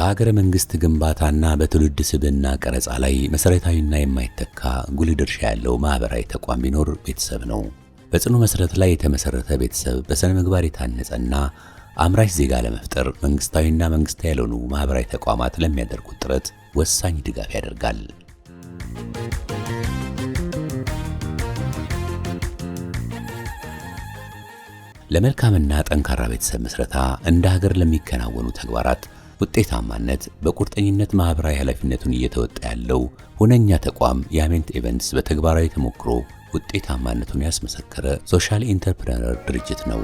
በሀገረ መንግስት ግንባታና በትውልድ ስብዕና ቀረጻ ላይ መሰረታዊና የማይተካ ጉልህ ድርሻ ያለው ማህበራዊ ተቋም ቢኖር ቤተሰብ ነው። በጽኑ መሰረት ላይ የተመሰረተ ቤተሰብ በስነ ምግባር የታነጸና አምራች ዜጋ ለመፍጠር መንግስታዊና መንግስታዊ ያልሆኑ ማህበራዊ ተቋማት ለሚያደርጉት ጥረት ወሳኝ ድጋፍ ያደርጋል። ለመልካምና ጠንካራ ቤተሰብ መስረታ እንደ ሀገር ለሚከናወኑ ተግባራት ውጤታማነት በቁርጠኝነት ማህበራዊ ኃላፊነቱን እየተወጣ ያለው ሁነኛ ተቋም ያሜንት ኢቨንትስ በተግባራዊ ተሞክሮ ውጤታማነቱን ያስመሰከረ ሶሻል ኢንተርፕረነር ድርጅት ነው።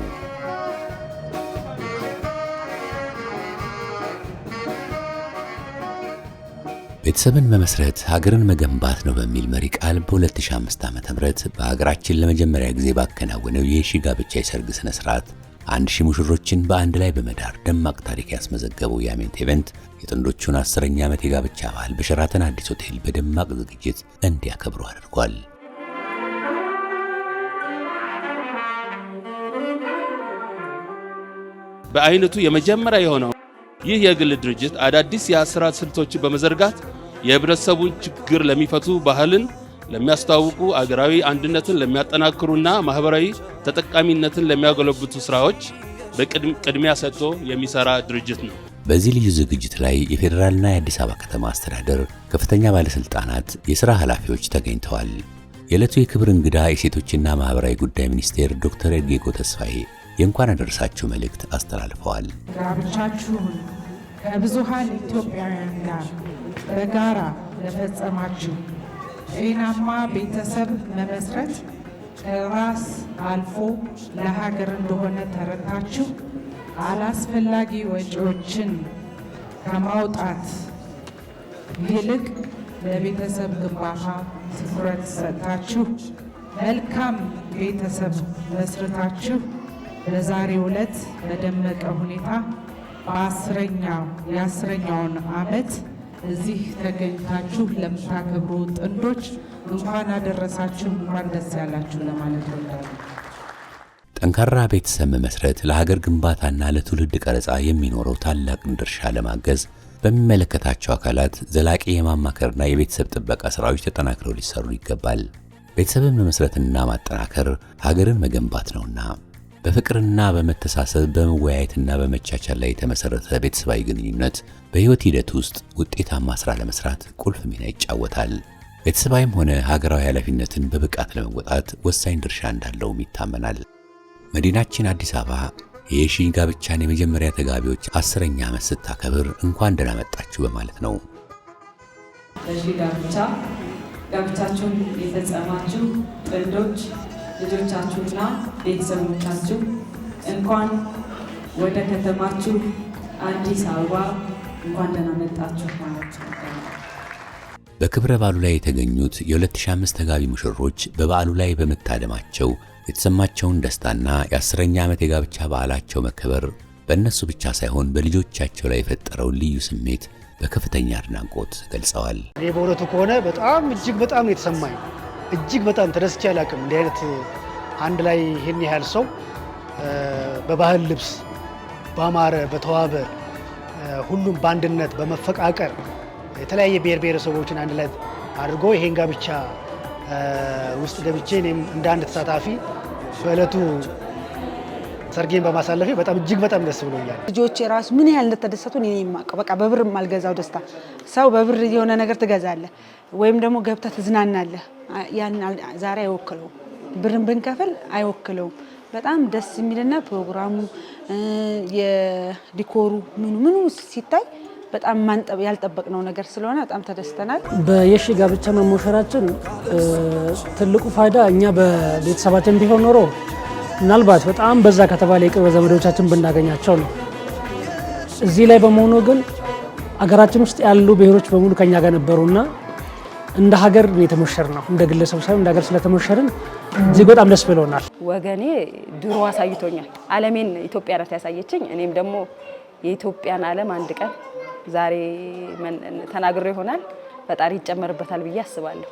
ቤተሰብን መመስረት ሀገርን መገንባት ነው በሚል መሪ ቃል በ2005 ዓ.ም በሀገራችን ለመጀመሪያ ጊዜ ባከናወነው የሺ ጋብቻ የሰርግ ስነ ስርዓት 1000 ሙሽሮችን በአንድ ላይ በመዳር ደማቅ ታሪክ ያስመዘገበው ያሜንት ኢቨንት የጥንዶቹን 10ኛ ዓመት የጋብቻ በዓል በሸራተን አዲስ ሆቴል በደማቅ ዝግጅት እንዲያከብሩ አድርጓል። በአይነቱ የመጀመሪያ የሆነው ይህ የግል ድርጅት አዳዲስ የአሰራር ስልቶችን በመዘርጋት የህብረተሰቡን ችግር ለሚፈቱ ባህልን ለሚያስተዋውቁ አገራዊ አንድነትን ለሚያጠናክሩና ማህበራዊ ተጠቃሚነትን ለሚያጎለብቱ ስራዎች በቅድሚያ ሰጥቶ የሚሰራ ድርጅት ነው። በዚህ ልዩ ዝግጅት ላይ የፌደራልና የአዲስ አበባ ከተማ አስተዳደር ከፍተኛ ባለስልጣናት፣ የሥራ ኃላፊዎች ተገኝተዋል። የዕለቱ የክብር እንግዳ የሴቶችና ማህበራዊ ጉዳይ ሚኒስቴር ዶክተር ኤርጌጎ ተስፋዬ የእንኳን አደረሳችሁ መልእክት አስተላልፈዋል። ጋብቻችሁን ከብዙሃን ኢትዮጵያውያን ጋር በጋራ ለፈጸማችሁ ጤናማ ቤተሰብ መመስረት ከራስ አልፎ ለሀገር እንደሆነ ተረድታችሁ አላስፈላጊ ወጪዎችን ከማውጣት ይልቅ ለቤተሰብ ግንባታ ትኩረት ሰጥታችሁ መልካም ቤተሰብ መስርታችሁ በዛሬው ዕለት በደመቀ ሁኔታ የአስረኛውን ዓመት እዚህ ተገኝታችሁ ለምታከብሩ ጥንዶች እንኳን አደረሳችሁ፣ እንኳን ደስ ያላችሁ ለማለት እወዳለሁ። ጠንካራ ቤተሰብ መመስረት ለሀገር ግንባታና ለትውልድ ቀረጻ የሚኖረው ታላቅ ድርሻ ለማገዝ በሚመለከታቸው አካላት ዘላቂ የማማከርና የቤተሰብ ጥበቃ ስራዎች ተጠናክረው ሊሰሩ ይገባል። ቤተሰብን መመስረትና ማጠናከር ሀገርን መገንባት ነውና በፍቅርና በመተሳሰብ በመወያየትና በመቻቻል ላይ የተመሰረተ ቤተሰባዊ ግንኙነት በህይወት ሂደት ውስጥ ውጤታማ ስራ ለመስራት ቁልፍ ሚና ይጫወታል። ቤተሰባዊም ሆነ ሀገራዊ ኃላፊነትን በብቃት ለመወጣት ወሳኝ ድርሻ እንዳለውም ይታመናል። መዲናችን አዲስ አበባ የሺ ጋብቻን የመጀመሪያ ተጋቢዎች 10ኛ ዓመት ስታከብር እንኳን ደህና መጣችሁ በማለት ነው። የሺ ጋብቻችሁን የፈጸማችሁ ጥንዶች ልጆቻችሁና ቤተሰቦቻችሁ እንኳን ወደ ከተማችሁ አዲስ አበባ እንኳን ደህና መጣችሁ ማለት ነው። በክብረ በዓሉ ላይ የተገኙት የ2005 ተጋቢ ሙሽሮች በበዓሉ ላይ በመታደማቸው የተሰማቸውን ደስታና የ10ኛ ዓመት የጋብቻ በዓላቸው መከበር በእነሱ ብቻ ሳይሆን በልጆቻቸው ላይ የፈጠረው ልዩ ስሜት በከፍተኛ አድናቆት ገልጸዋል። እኔ በእውነቱ ከሆነ እጅግ በጣም ነው የተሰማኝ። እጅግ በጣም ተደስቼ አላውቅም። እንዲህ አይነት አንድ ላይ ይህን ያህል ሰው በባህል ልብስ ባማረ በተዋበ ሁሉም በአንድነት በመፈቃቀር የተለያየ ብሔር ብሔረሰቦችን አንድ ላይ አድርጎ ይሄን ጋብቻ ውስጥ ገብቼ እኔም እንደ አንድ ተሳታፊ በእለቱ ሰርጌን በማሳለፌ እጅግ በጣም ደስ ብሎኛል። ልጆቼ ራሱ ምን ያህል እንደተደሰቱ እኔ የማውቀው በቃ በብር ማልገዛው ደስታ። ሰው በብር የሆነ ነገር ትገዛለህ ወይም ደግሞ ገብተህ ትዝናናለህ። ያን ዛሬ አይወክለውም፣ ብርን ብንከፍል አይወክለውም። በጣም ደስ የሚልና ፕሮግራሙ የዲኮሩ ምኑ ሲታይ በጣም ያልጠበቅነው ነገር ስለሆነ በጣም ተደስተናል። በየሺ ጋብቻ መሞሸራችን ትልቁ ፋይዳ እኛ በቤተሰባችን ቢሆን ኖሮ ምናልባት በጣም በዛ ከተባለ የቅርብ ዘመዶቻችን ብናገኛቸው ነው። እዚህ ላይ በመሆኑ ግን አገራችን ውስጥ ያሉ ብሔሮች በሙሉ ከኛ ጋር ነበሩና እንደ ሀገር የተሞሸር ነው። እንደ ግለሰብ ሳይሆን እንደ ሀገር ስለተሞሸርን እጅግ በጣም ደስ ብሎናል። ወገኔ ድሮ አሳይቶኛል። ዓለሜን ኢትዮጵያ ናት ያሳየችኝ። እኔም ደግሞ የኢትዮጵያን ዓለም አንድ ቀን ዛሬ ተናግሮ ይሆናል ፈጣሪ ይጨመርበታል ብዬ አስባለሁ።